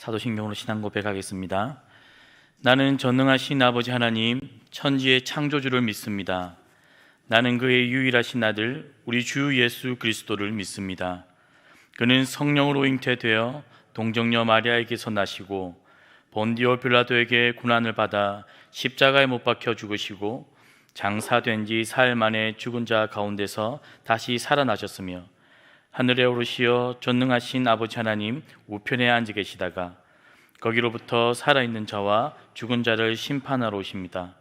사도신경으로 신앙 고백하겠습니다. 나는 전능하신 아버지 하나님, 천지의 창조주를 믿습니다. 나는 그의 유일하신 아들 우리 주 예수 그리스도를 믿습니다. 그는 성령으로 잉태되어 동정녀 마리아에게서 나시고 본디오 빌라도에게 고난을 받아 십자가에 못 박혀 죽으시고 장사된 지 사흘 만에 죽은 자 가운데서 다시 살아나셨으며 하늘에 오르시어 전능하신 아버지 하나님 우편에 앉아 계시다가 거기로부터 살아있는 자와 죽은 자를 심판하러 오십니다.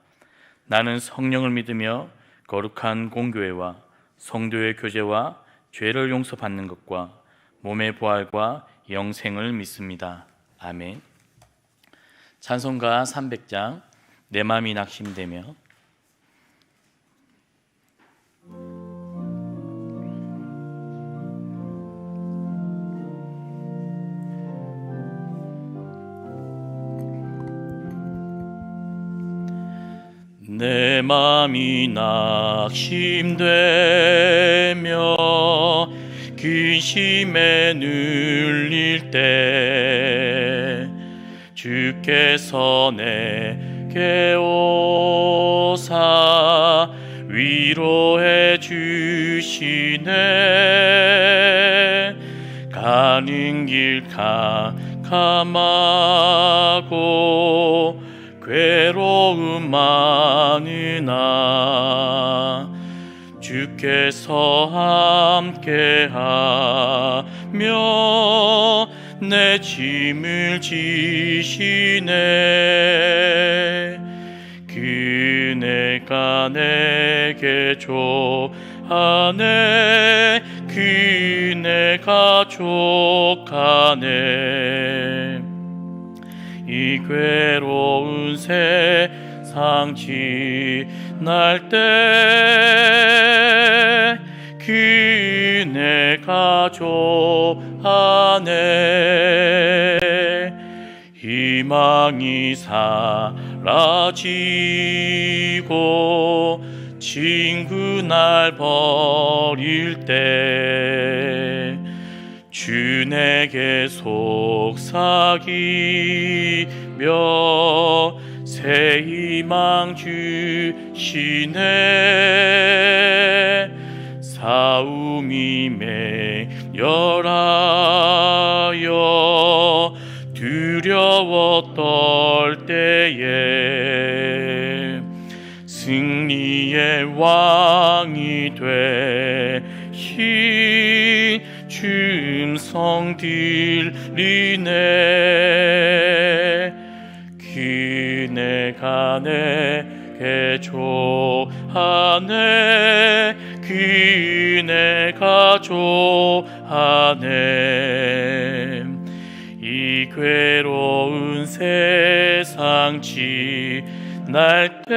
나는 성령을 믿으며 거룩한 공교회와 성도의 교제와 죄를 용서받는 것과 몸의 부활과 영생을 믿습니다. 아멘. 찬송가 300장 내 맘이 낙심되며. 내 맘이 낙심되며 근심에 눌릴 때 주께서 내게 오사 위로해 주시네. 가는 길 캄캄하고 괴로움 많으나 주께서 함께하며 내 짐을 지시네. 그네가 내게 족하네. 그네가 족하네. 이 괴로운 세상 지날 때 그네가 족하네. 희망이 사라지고 친구 날 버릴 때 주 내게 속삭이며 새 희망 주시네. 싸움이 맹렬하여 두려워 떨 때에 승리의 왕이 되신 주 음성 들리네. 그네가 내게 족하네. 그네가 족하네. 이 괴로운 세상 지날 때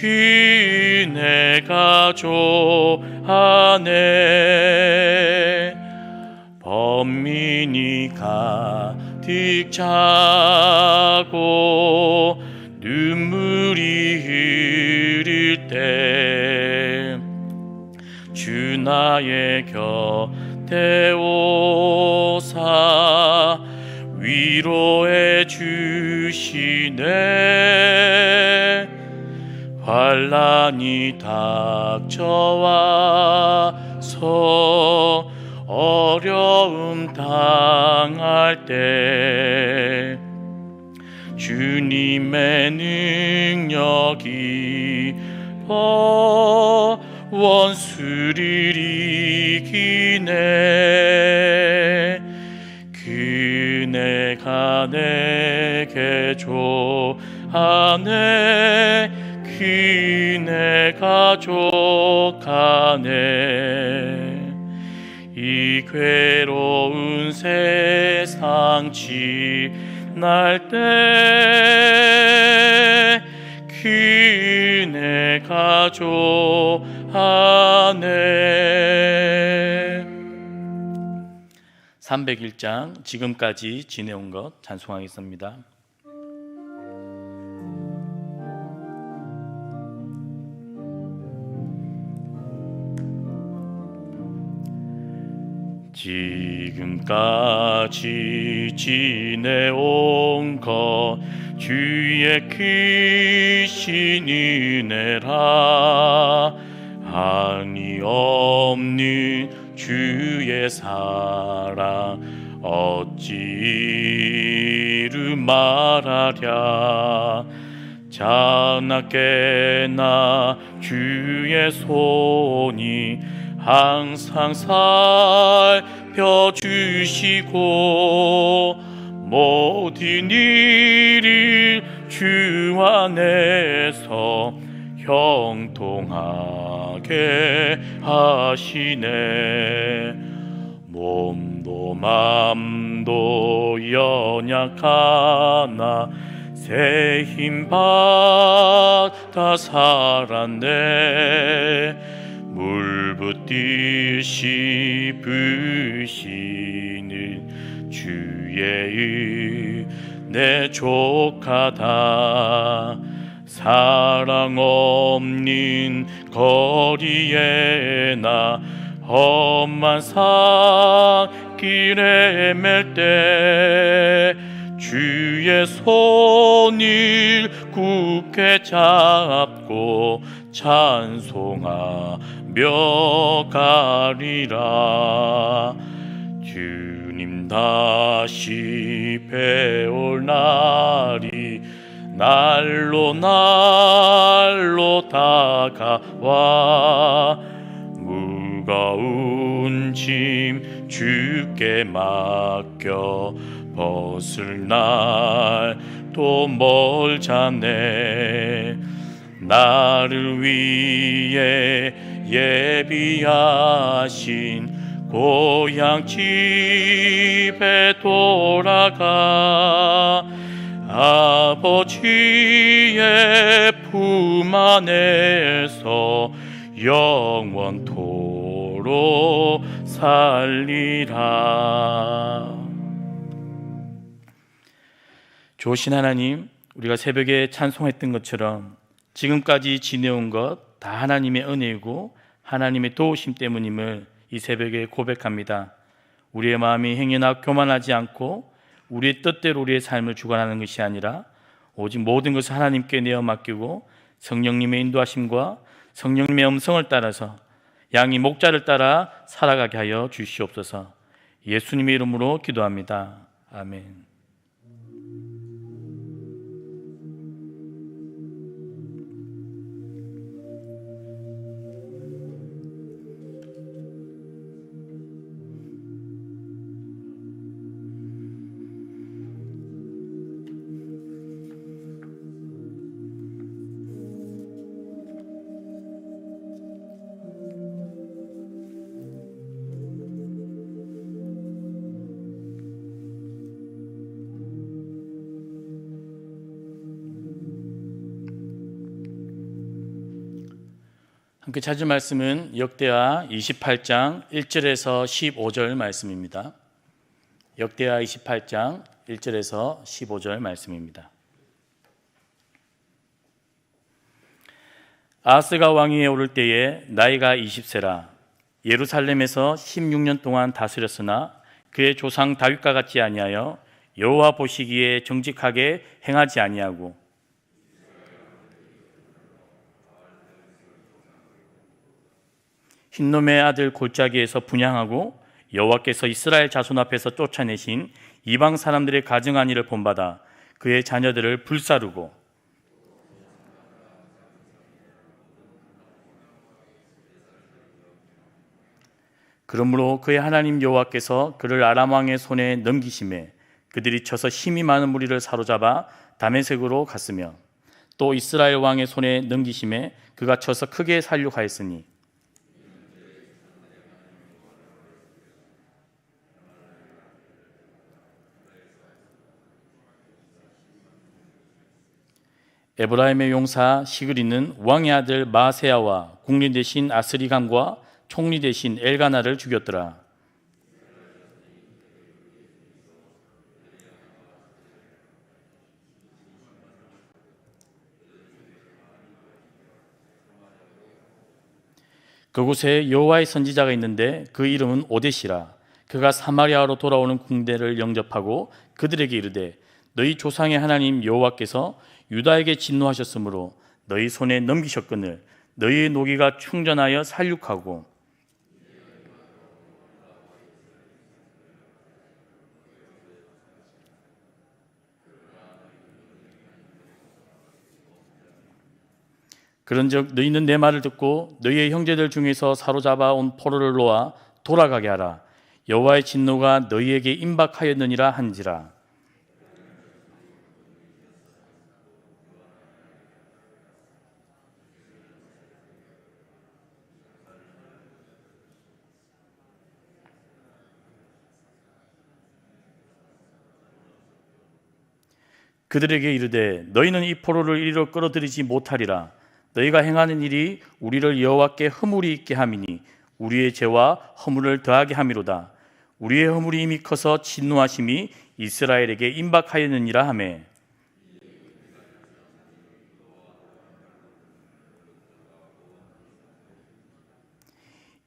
그네가 족하네. 범민이 가득 차고 눈물이 흐를 때 주 나의 곁에 오사 위로해 주시네. 환난이 닥쳐와서 어려움 당할 때 주님의 능력이 원수를 이기네. 그네가 내게 족하네. 그네가 족하네. 이 괴로운 세상 지날 때 그네가 족하네. 301장 지금까지 지내온 것 찬송하겠습니다. 지금까지 지내온 것 주의 크신 은혜라. 한이 없는 주의 사랑 어찌 이루 말하랴. 자나깨나 주의 손이 항상 살펴주시고 모든 일을 주 안에서 형통하게 하시네. 몸도 맘도 연약하나 새 힘 받아 살았네. 물 붓듯이 부시는 주의 은혜 족하다. 사랑 없는 거리에 나 험한 산길에 맬 때 주의 손을 굳게 잡고 찬송하며 가리라. 주님 다시 배올 날이 날로 다가와 무거운 짐 주께 맡겨 벗을 날도 멀잖네. 나를 위해 예비하신 고향 집에 돌아가 아버지의 품 안에서 영원토록 살리라. 좋으신 하나님, 우리가 새벽에 찬송했던 것처럼 지금까지 지내온 것 다 하나님의 은혜이고 하나님의 도우심 때문임을 이 새벽에 고백합니다. 우리의 마음이 행여나 교만하지 않고 우리의 뜻대로 우리의 삶을 주관하는 것이 아니라 오직 모든 것을 하나님께 내어 맡기고 성령님의 인도하심과 성령님의 음성을 따라서 양이 목자를 따라 살아가게 하여 주시옵소서. 예수님의 이름으로 기도합니다. 아멘. 함께 찾은 말씀은 역대하 28장 1절에서 15절 말씀입니다. 역대하 28장 1절에서 15절 말씀입니다. 아하스가 왕위에 오를 때에 나이가 20세라. 예루살렘에서 16년 동안 다스렸으나 그의 조상 다윗과 같지 아니하여 여호와 보시기에 정직하게 행하지 아니하고 흰놈의 아들 골짜기에서 분향하고 여호와께서 이스라엘 자손 앞에서 쫓아내신 이방 사람들의 가증한 일을 본받아 그의 자녀들을 불사르고 그러므로 그의 하나님 여호와께서 그를 아람 왕의 손에 넘기심에 그들이 쳐서 힘이 많은 무리를 사로잡아 다메섹으로 갔으며 또 이스라엘 왕의 손에 넘기심에 그가 쳐서 크게 살육하였으니 에브라임의 용사 시그리는 왕의 아들 마세야와 국리 대신 아스리감과 총리 대신 엘가나를 죽였더라. 그곳에 여호와의 선지자가 있는데 그 이름은 오뎃이라. 그가 사마리아로 돌아오는 군대를 영접하고 그들에게 이르되 너희 조상의 하나님 여호와께서 유다에게 진노하셨으므로 너희 손에 넘기셨거늘 너희의 노기가 충전하여 살육하고 그런즉 너희는 내 말을 듣고 너희의 형제들 중에서 사로잡아 온 포로를 놓아 돌아가게 하라. 여호와의 진노가 너희에게 임박하였느니라 한지라. 그들에게 이르되 너희는 이 포로를 이리로 끌어들이지 못하리라. 너희가 행하는 일이 우리를 여호와께 허물이 있게 함이니 우리의 죄와 허물을 더하게 함이로다. 우리의 허물이 이미 커서 진노하심이 이스라엘에게 임박하였느니라 하매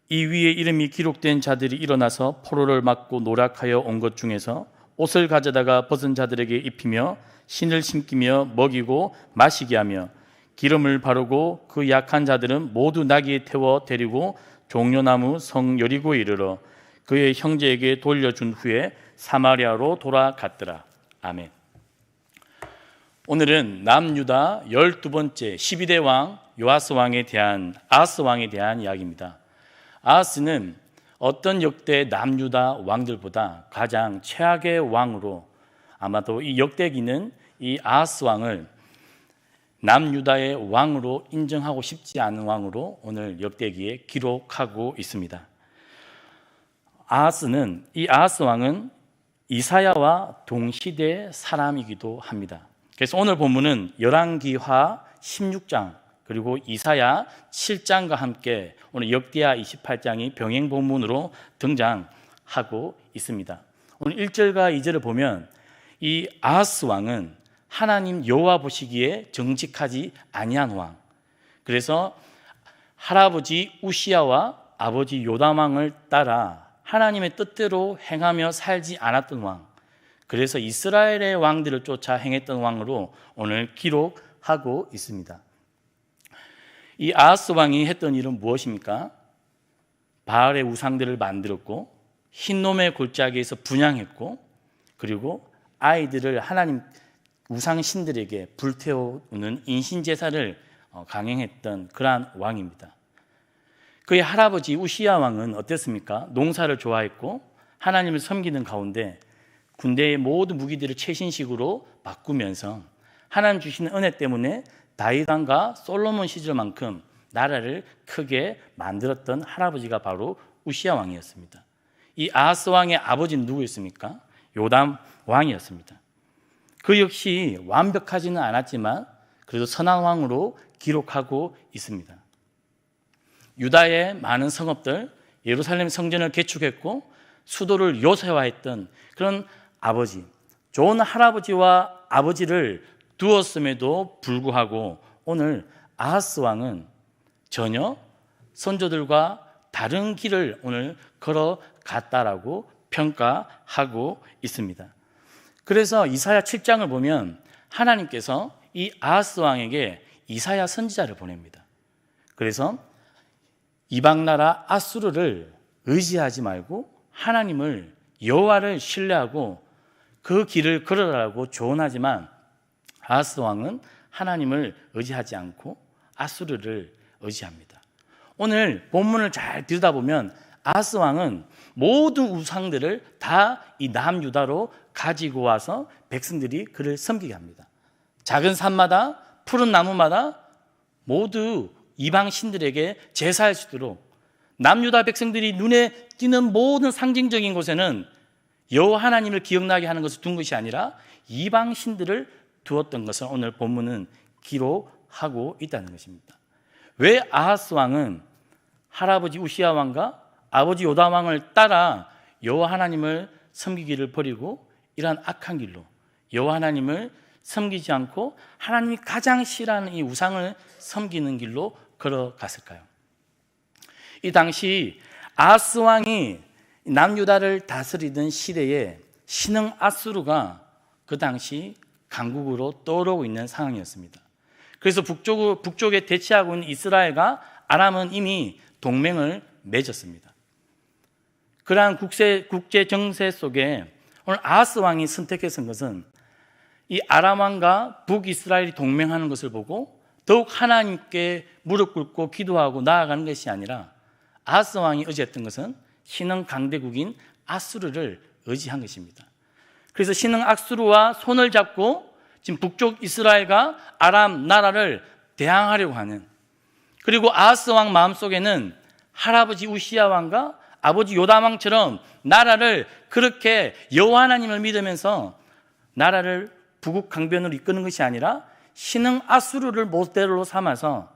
이 위에 이름이 기록된 자들이 일어나서 포로를 맞고 노력하여 온 것 중에서 옷을 가져다가 벗은 자들에게 입히며 신을 신기며 먹이고 마시게 하며 기름을 바르고 그 약한 자들은 모두 나귀에 태워 데리고 종려나무 성 여리고에 이르러 그의 형제에게 돌려준 후에 사마리아로 돌아갔더라. 아멘. 오늘은 남유다 12번째 12대 왕 요아스 왕에 대한 아하스 왕에 대한 이야기입니다. 아하스는 어떤 역대 남유다 왕들보다 가장 최악의 왕으로 아마도 이 역대기는 이 아하스 왕을 남유다의 왕으로 인정하고 싶지 않은 왕으로 오늘 역대기에 기록하고 있습니다. 이 아하스 왕은 이사야와 동시대 사람이기도 합니다. 그래서 오늘 본문은 열왕기하 16장 그리고 이사야 7장과 함께 오늘 역대하 28장이 병행 본문으로 등장하고 있습니다. 오늘 1절과 2절을 보면 이 아하스 왕은 하나님 여호와 보시기에 정직하지 아니한 왕. 그래서 할아버지 우시야와 아버지 요담 왕을 따라 하나님의 뜻대로 행하며 살지 않았던 왕. 그래서 이스라엘의 왕들을 쫓아 행했던 왕으로 오늘 기록하고 있습니다. 이 아하스 왕이 했던 일은 무엇입니까? 바알의 우상들을 만들었고 흰놈의 골짜기에서 분향했고 그리고 아이들을 하나님 우상신들에게 불태우는 인신제사를 강행했던 그러한 왕입니다. 그의 할아버지 우시야 왕은 어땠습니까? 농사를 좋아했고 하나님을 섬기는 가운데 군대의 모든 무기들을 최신식으로 바꾸면서 하나님 주시는 은혜 때문에 다윗 왕과 솔로몬 시절만큼 나라를 크게 만들었던 할아버지가 바로 우시야 왕이었습니다. 이 아하스 왕의 아버지는 누구였습니까? 요담 왕이었습니다. 그 역시 완벽하지는 않았지만 그래도 선한 왕으로 기록하고 있습니다. 유다의 많은 성읍들, 예루살렘 성전을 개축했고 수도를 요새화했던 그런 아버지, 좋은 할아버지와 아버지를 두었음에도 불구하고 오늘 아하스 왕은 전혀 선조들과 다른 길을 오늘 걸어갔다라고 평가하고 있습니다. 그래서 이사야 7장을 보면 하나님께서 이 아하스 왕에게 이사야 선지자를 보냅니다. 그래서 이방 나라 아수르를 의지하지 말고 하나님을 여호와를 신뢰하고 그 길을 걸어가라고 조언하지만 아하스 왕은 하나님을 의지하지 않고 아수르를 의지합니다. 오늘 본문을 잘 들여다보면 아하스 왕은 모든 우상들을 다 이 남유다로 가지고 와서 백성들이 그를 섬기게 합니다. 작은 산마다 푸른 나무마다 모두 이방 신들에게 제사할 수 있도록 남유다 백성들이 눈에 띄는 모든 상징적인 곳에는 여호와 하나님을 기억나게 하는 것을 둔 것이 아니라 이방 신들을 두었던 것을 오늘 본문은 기록하고 있다는 것입니다. 왜 아하스 왕은 할아버지 우시야 왕과 아버지 요담 왕을 따라 여호와 하나님을 섬기기를 버리고 이러한 악한 길로 여호와 하나님을 섬기지 않고 하나님이 가장 싫어하는 이 우상을 섬기는 길로 걸어갔을까요? 이 당시 아하스 왕이 남유다를 다스리던 시대에 신흥 아수르가 그 당시 강국으로 떠오르고 있는 상황이었습니다. 그래서 북쪽에 대치하고 있는 이스라엘과 아람은 이미 동맹을 맺었습니다. 그러한 국제 정세 속에 오늘 아하스 왕이 선택했던 것은 이 아람 왕과 북이스라엘이 동맹하는 것을 보고 더욱 하나님께 무릎 꿇고 기도하고 나아가는 것이 아니라 아하스 왕이 의지했던 것은 신흥 강대국인 아수르를 의지한 것입니다. 그래서 신흥 아수르와 손을 잡고 지금 북쪽 이스라엘과 아람 나라를 대항하려고 하는, 그리고 아하스 왕 마음속에는 할아버지 우시야 왕과 아버지 요담 왕처럼 나라를 그렇게 여호와 하나님을 믿으면서 나라를 부국 강변으로 이끄는 것이 아니라 신흥 아수르를 모델로 삼아서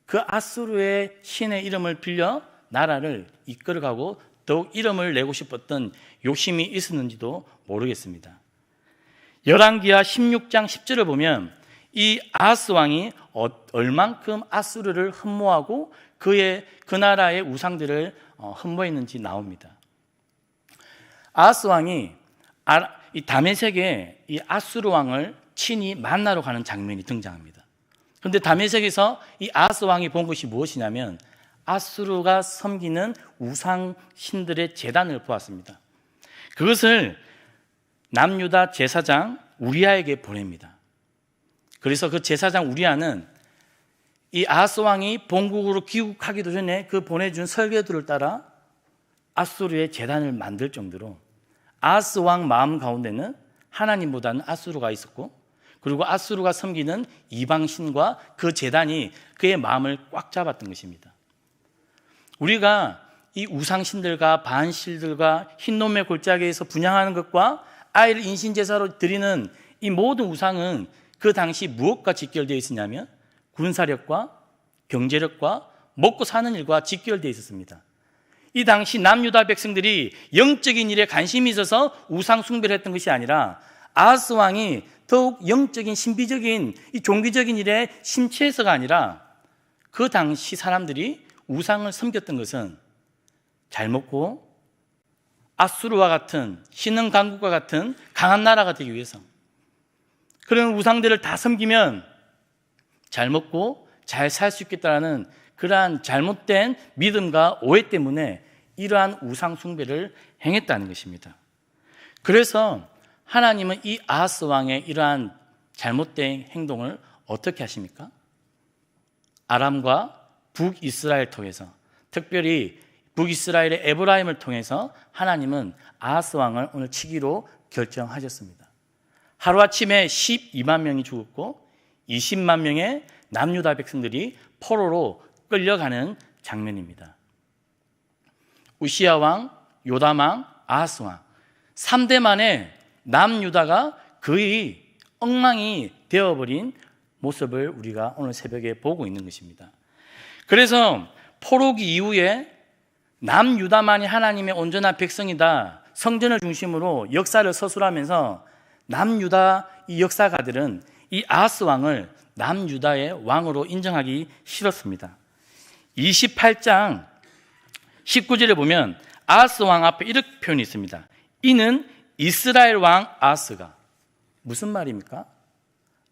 그 아수르의 신의 이름을 빌려 나라를 이끌어가고 더욱 이름을 내고 싶었던 욕심이 있었는지도 모르겠습니다. 열왕기하 16장 10절을 보면 이 아하스 왕이 얼만큼 아수르를 흠모하고 그 나라의 우상들을 흠모했는지 나옵니다. 아하스 왕이 이 다메섹에 이 아수르 왕을 친히 만나러 가는 장면이 등장합니다. 그런데 다메섹에서 이 아하스 왕이 본 것이 무엇이냐면 아수르가 섬기는 우상 신들의 제단을 보았습니다. 그것을 남유다 제사장 우리아에게 보냅니다. 그래서 그 제사장 우리아는 이 아하스 왕이 본국으로 귀국하기도 전에 그 보내준 설교들을 따라 아수르의 제단을 만들 정도로 아하스 왕 마음 가운데는 하나님보다는 아수르가 있었고, 그리고 아수르가 섬기는 이방신과 그 제단이 그의 마음을 꽉 잡았던 것입니다. 우리가 이 우상신들과 바알신들과 흰놈의 골짜기에서 분향하는 것과 아이를 인신제사로 드리는 이 모든 우상은 그 당시 무엇과 직결되어 있었냐면 군사력과 경제력과 먹고 사는 일과 직결되어 있었습니다. 이 당시 남유다 백성들이 영적인 일에 관심이 있어서 우상 숭배를 했던 것이 아니라 아하스 왕이 더욱 영적인 신비적인 이 종교적인 일에 심취해서가 아니라 그 당시 사람들이 우상을 섬겼던 것은 잘 먹고 아수르와 같은 신흥 강국과 같은 강한 나라가 되기 위해서, 그런 우상들을 다 섬기면 잘 먹고 잘 살 수 있겠다는 그러한 잘못된 믿음과 오해 때문에 이러한 우상 숭배를 행했다는 것입니다. 그래서 하나님은 이 아하스 왕의 이러한 잘못된 행동을 어떻게 하십니까? 아람과 북이스라엘 통해서, 특별히 북이스라엘의 에브라임을 통해서 하나님은 아하스 왕을 오늘 치기로 결정하셨습니다. 하루아침에 12만 명이 죽었고 20만 명의 남유다 백성들이 포로로 끌려가는 장면입니다. 우시야 왕, 요담 왕, 아하스 왕 3대 만에 남유다가 거의 엉망이 되어버린 모습을 우리가 오늘 새벽에 보고 있는 것입니다. 그래서 포로기 이후에 남유다만이 하나님의 온전한 백성이다, 성전을 중심으로 역사를 서술하면서 남유다 이 역사가들은 이 아하스 왕을 남유다의 왕으로 인정하기 싫었습니다. 28장 19절에 보면 아하스 왕 앞에 이렇게 표현이 있습니다. 이는 이스라엘 왕 아하스가. 무슨 말입니까?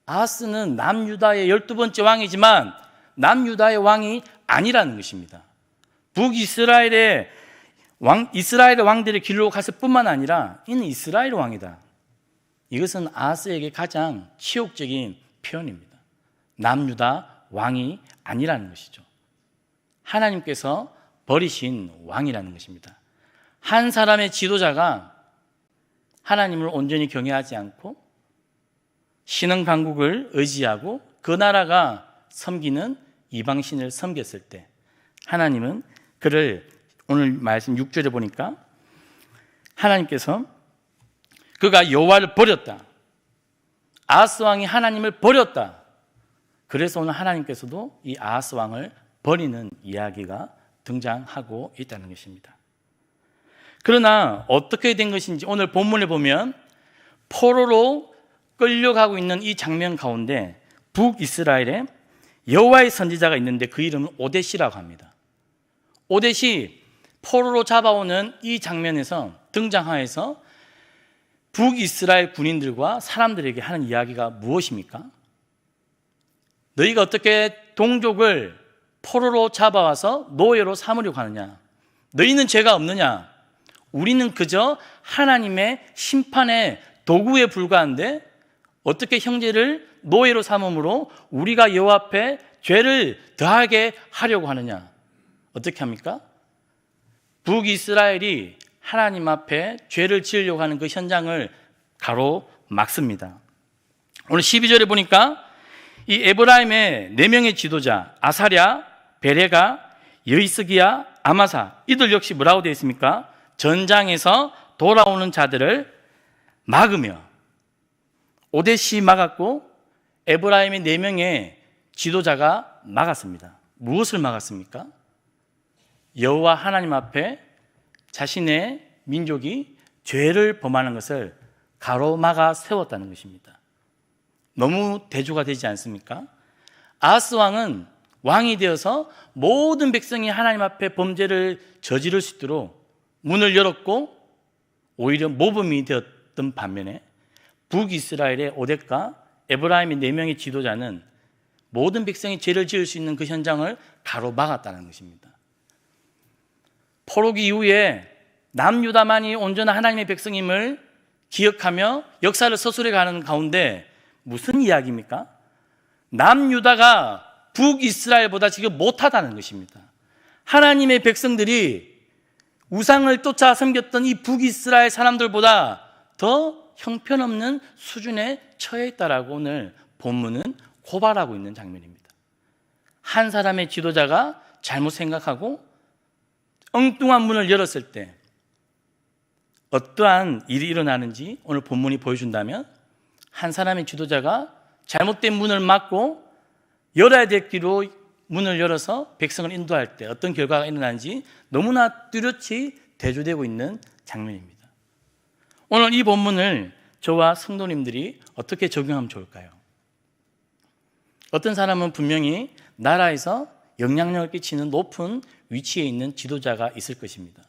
아하스는 남유다의 12번째 왕이지만 남유다의 왕이 아니라는 것입니다. 북이스라엘의 이스라엘의 왕들의 길로 갔을 뿐만 아니라 이는 이스라엘 왕이다. 이것은 아하스에게 가장 치욕적인 표현입니다. 남유다 왕이 아니라는 것이죠. 하나님께서 버리신 왕이라는 것입니다. 한 사람의 지도자가 하나님을 온전히 경외하지 않고 신흥 강국을 의지하고 그 나라가 섬기는 이방신을 섬겼을 때 하나님은 그를, 오늘 말씀 6절에 보니까 하나님께서 그가 여호와를 버렸다, 아하스 왕이 하나님을 버렸다. 그래서 오늘 하나님께서도 이 아하스 왕을 버리는 이야기가 등장하고 있다는 것입니다. 그러나 어떻게 된 것인지 오늘 본문에 보면 포로로 끌려가고 있는 이 장면 가운데 북이스라엘에 여호와의 선지자가 있는데 그 이름은 오뎃이라고 합니다. 오뎃이 포로로 잡아오는 이 장면에서 등장하여서 북이스라엘 군인들과 사람들에게 하는 이야기가 무엇입니까? 너희가 어떻게 동족을 포로로 잡아와서 노예로 삼으려고 하느냐? 너희는 죄가 없느냐? 우리는 그저 하나님의 심판의 도구에 불과한데 어떻게 형제를 노예로 삼음으로 우리가 여호와 앞에 죄를 더하게 하려고 하느냐? 어떻게 합니까? 북이스라엘이 하나님 앞에 죄를 지으려고 하는 그 현장을 가로막습니다. 오늘 12절에 보니까 이 에브라임의 4명의 지도자 아사랴, 베레가, 여이스기야, 아마사, 이들 역시 뭐라고 되어 있습니까? 전장에서 돌아오는 자들을 막으며, 오데시 막았고 에브라임의 4명의 지도자가 막았습니다. 무엇을 막았습니까? 여호와 하나님 앞에 자신의 민족이 죄를 범하는 것을 가로막아 세웠다는 것입니다. 너무 대조가 되지 않습니까? 아하스 왕은 왕이 되어서 모든 백성이 하나님 앞에 범죄를 저지를 수 있도록 문을 열었고 오히려 모범이 되었던 반면에 북이스라엘의 오뎃과 에브라임의 4명의 지도자는 모든 백성이 죄를 지을 수 있는 그 현장을 가로막았다는 것입니다. 포로기 이후에 남유다만이 온전한 하나님의 백성임을 기억하며 역사를 서술해 가는 가운데 무슨 이야기입니까? 남유다가 북이스라엘보다 지금 못하다는 것입니다. 하나님의 백성들이 우상을 쫓아 섬겼던 이 북이스라엘 사람들보다 더 형편없는 수준에 처해 있다라고 오늘 본문은 고발하고 있는 장면입니다. 한 사람의 지도자가 잘못 생각하고 엉뚱한 문을 열었을 때 어떠한 일이 일어나는지 오늘 본문이 보여준다면, 한 사람의 지도자가 잘못된 문을 막고 열어야 될 길로 문을 열어서 백성을 인도할 때 어떤 결과가 일어나는지 너무나 뚜렷이 대조되고 있는 장면입니다. 오늘 이 본문을 저와 성도님들이 어떻게 적용하면 좋을까요? 어떤 사람은 분명히 나라에서 영향력을 끼치는 높은 위치에 있는 지도자가 있을 것입니다.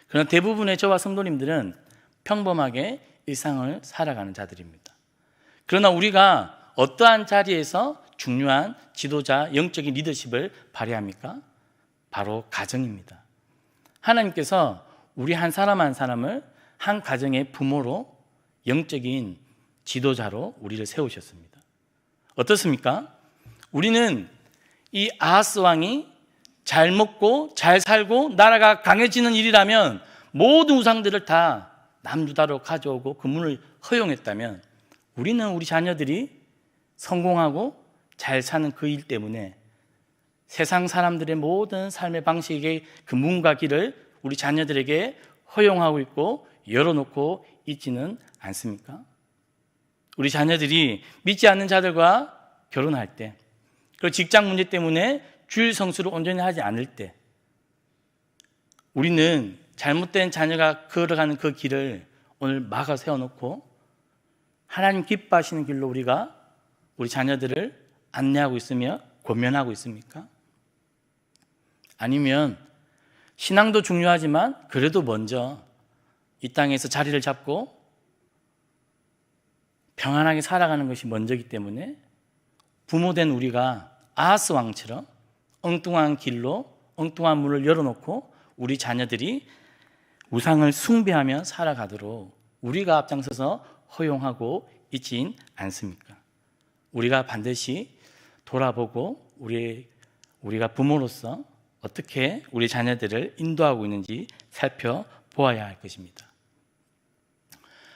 그러나 대부분의 저와 성도님들은 평범하게 일상을 살아가는 자들입니다. 그러나 우리가 어떠한 자리에서 중요한 지도자, 영적인 리더십을 발휘합니까? 바로 가정입니다. 하나님께서 우리 한 사람 한 사람을 한 가정의 부모로, 영적인 지도자로 우리를 세우셨습니다. 어떻습니까? 우리는 이 아하스 왕이 잘 먹고 잘 살고 나라가 강해지는 일이라면 모든 우상들을 다 남유다로 가져오고 그 문을 허용했다면, 우리는 우리 자녀들이 성공하고 잘 사는 그 일 때문에 세상 사람들의 모든 삶의 방식의 그 문과 길을 우리 자녀들에게 허용하고 있고 열어놓고 있지는 않습니까? 우리 자녀들이 믿지 않는 자들과 결혼할 때, 그 직장 문제 때문에 주일 성수를 온전히 하지 않을 때, 우리는 잘못된 자녀가 걸어가는 그 길을 오늘 막아 세워놓고 하나님 기뻐하시는 길로 우리가 우리 자녀들을 안내하고 있으며 권면하고 있습니까? 아니면 신앙도 중요하지만 그래도 먼저 이 땅에서 자리를 잡고 평안하게 살아가는 것이 먼저이기 때문에 부모된 우리가 아하스 왕처럼 엉뚱한 길로 엉뚱한 문을 열어놓고 우리 자녀들이 우상을 숭배하며 살아가도록 우리가 앞장서서 허용하고 있진 않습니까? 우리가 반드시 돌아보고 우리가 부모로서 어떻게 우리 자녀들을 인도하고 있는지 살펴보아야 할 것입니다.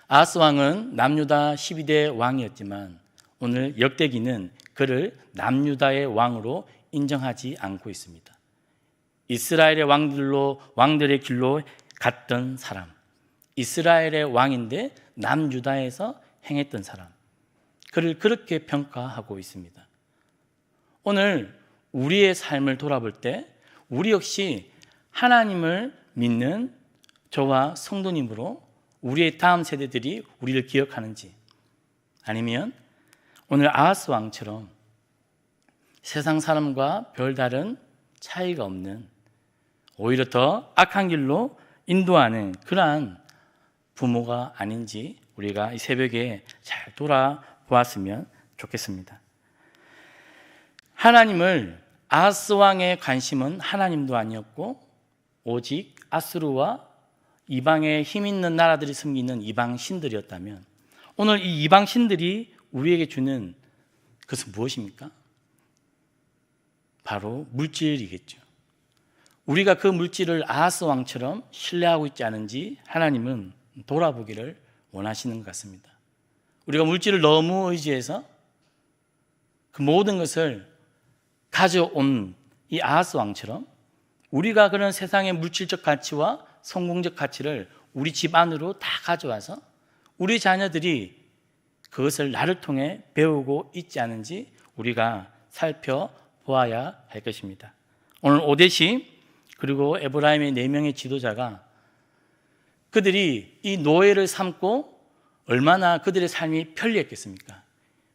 아하스 왕은 남유다 12대 왕이었지만 오늘 역대기는 그를 남유다의 왕으로 인정하지 않고 있습니다. 이스라엘의 왕들의 길로 갔던 사람, 이스라엘의 왕인데 남유다에서 행했던 사람, 그를 그렇게 평가하고 있습니다. 오늘 우리의 삶을 돌아볼 때 우리 역시 하나님을 믿는 저와 성도님으로 우리의 다음 세대들이 우리를 기억하는지, 아니면 오늘 아하스 왕처럼 세상 사람과 별다른 차이가 없는 오히려 더 악한 길로 인도하는 그러한 부모가 아닌지 우리가 이 새벽에 잘 돌아보았으면 좋겠습니다. 하나님을 아하스 왕의 관심은 하나님도 아니었고 오직 아수르와 이방의 힘 있는 나라들이 섬기는 이방 신들이었다면 오늘 이 이방 신들이 우리에게 주는 그것은 무엇입니까? 바로 물질이겠죠. 우리가 그 물질을 아하스 왕처럼 신뢰하고 있지 않은지 하나님은 돌아보기를 원하시는 것 같습니다. 우리가 물질을 너무 의지해서 그 모든 것을 가져온 이 아하스 왕처럼 우리가 그런 세상의 물질적 가치와 성공적 가치를 우리 집 안으로 다 가져와서 우리 자녀들이 그것을 나를 통해 배우고 있지 않은지 우리가 살펴보아야 할 것입니다. 오늘 오데시 그리고 에브라임의 4명의 지도자가 그들이 이 노예를 삼고 얼마나 그들의 삶이 편리했겠습니까?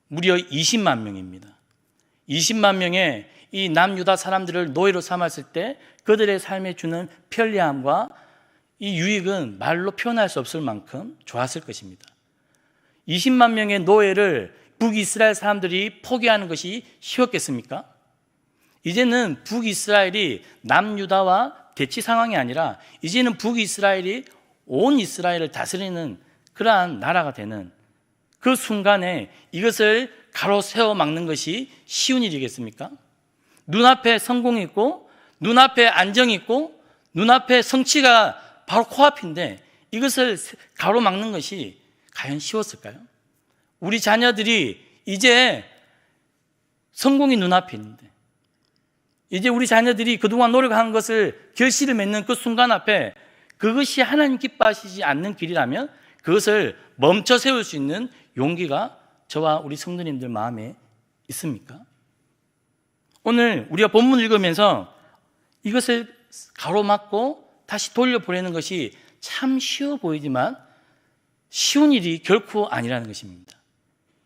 무려 20만 명입니다. 20만 명의 이 남유다 사람들을 노예로 삼았을 때 그들의 삶에 주는 편리함과 이 유익은 말로 표현할 수 없을 만큼 좋았을 것입니다. 20만 명의 노예를 북이스라엘 사람들이 포기하는 것이 쉬웠겠습니까? 이제는 북이스라엘이 남유다와 대치 상황이 아니라 이제는 북이스라엘이 온 이스라엘을 다스리는 그러한 나라가 되는 그 순간에 이것을 가로세워 막는 것이 쉬운 일이겠습니까? 눈앞에 성공이 있고 눈앞에 안정이 있고 눈앞에 성취가 바로 코앞인데 이것을 가로막는 것이 과연 쉬웠을까요? 우리 자녀들이 이제 성공이 눈앞에 있는데 이제 우리 자녀들이 그동안 노력한 것을 결실을 맺는 그 순간 앞에 그것이 하나님 기뻐하시지 않는 길이라면 그것을 멈춰 세울 수 있는 용기가 저와 우리 성도님들 마음에 있습니까? 오늘 우리가 본문 읽으면서 이것을 가로막고 다시 돌려보내는 것이 참 쉬워 보이지만 쉬운 일이 결코 아니라는 것입니다.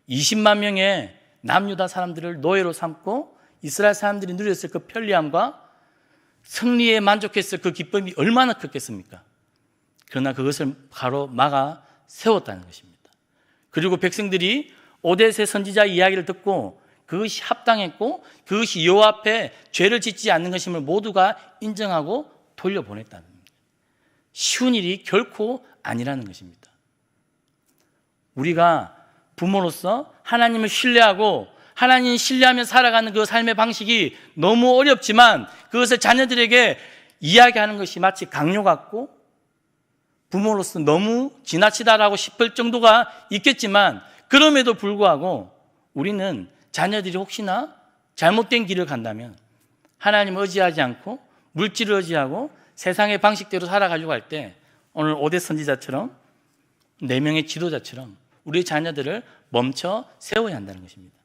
20만 명의 남유다 사람들을 노예로 삼고 이스라엘 사람들이 누렸을 그 편리함과 승리에 만족했을 그 기쁨이 얼마나 컸겠습니까? 그러나 그것을 가로막아 세웠다는 것입니다. 그리고 백성들이 오뎃의 선지자 이야기를 듣고 그것이 합당했고 그것이 여호와 앞에 죄를 짓지 않는 것임을 모두가 인정하고 돌려보냈다는 겁니다. 쉬운 일이 결코 아니라는 것입니다. 우리가 부모로서 하나님을 신뢰하고 하나님 신뢰하며 살아가는 그 삶의 방식이 너무 어렵지만 그것을 자녀들에게 이야기하는 것이 마치 강요 같고 부모로서 너무 지나치다라고 싶을 정도가 있겠지만 그럼에도 불구하고 우리는 자녀들이 혹시나 잘못된 길을 간다면 하나님을 의지하지 않고 물질을 의지하고 세상의 방식대로 살아가려고 할 때 오늘 오뎃 선지자처럼 4명의 지도자처럼 우리 자녀들을 멈춰 세워야 한다는 것입니다.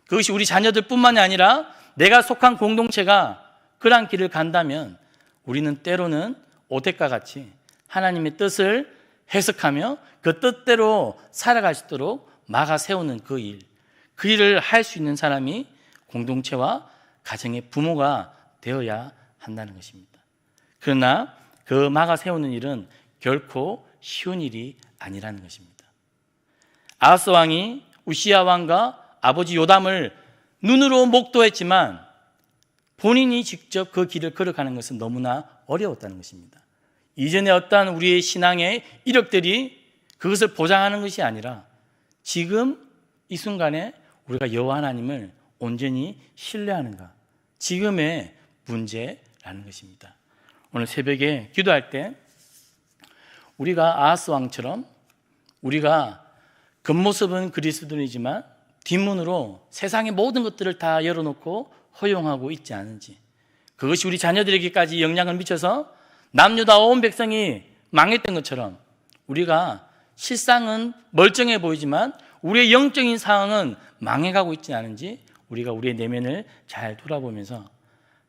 그것이 우리 자녀들뿐만이 아니라 내가 속한 공동체가 그러한 길을 간다면 우리는 때로는 오뎃과 같이 하나님의 뜻을 해석하며 그 뜻대로 살아갈 수 있도록 막아 세우는 그 일을 할 수 있는 사람이 공동체와 가정의 부모가 되어야 한다는 것입니다. 그러나 그 막아 세우는 일은 결코 쉬운 일이 아니라는 것입니다. 아하스 왕이 우시야 왕과 아버지 요담을 눈으로 목도했지만 본인이 직접 그 길을 걸어가는 것은 너무나 어려웠다는 것입니다. 이전에 어떠한 우리의 신앙의 이력들이 그것을 보장하는 것이 아니라 지금 이 순간에 우리가 여호와 하나님을 온전히 신뢰하는가, 지금의 문제라는 것입니다. 오늘 새벽에 기도할 때 우리가 아하스 왕처럼 우리가 겉모습은 그리스도인이지만 뒷문으로 세상의 모든 것들을 다 열어놓고 허용하고 있지 않은지, 그것이 우리 자녀들에게까지 영향을 미쳐서 남유다 온 백성이 망했던 것처럼 우리가 실상은 멀쩡해 보이지만 우리의 영적인 상황은 망해가고 있지 않은지 우리가 우리의 내면을 잘 돌아보면서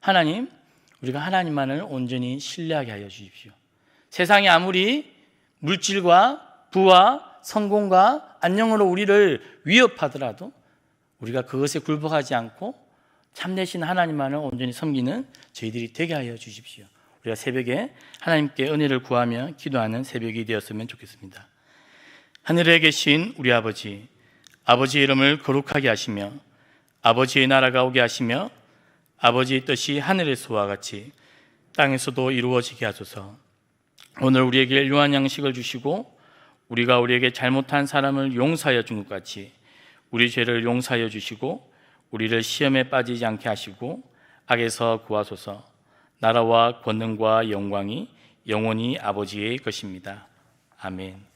하나님, 우리가 하나님만을 온전히 신뢰하게 하여 주십시오. 세상이 아무리 물질과 부와 성공과 안녕으로 우리를 위협하더라도 우리가 그것에 굴복하지 않고 참되신 하나님만을 온전히 섬기는 저희들이 되게 하여 주십시오. 우리가 새벽에 하나님께 은혜를 구하며 기도하는 새벽이 되었으면 좋겠습니다. 하늘에 계신 우리 아버지, 아버지의 이름을 거룩하게 하시며 아버지의 나라가 오게 하시며 아버지의 뜻이 하늘에서와 같이 땅에서도 이루어지게 하소서. 오늘 우리에게 일용할 양식을 주시고 우리가 우리에게 잘못한 사람을 용서하여 준 것 같이 우리 죄를 용서하여 주시고 우리를 시험에 빠지지 않게 하시고 악에서 구하소서. 나라와 권능과 영광이 영원히 아버지의 것입니다. 아멘.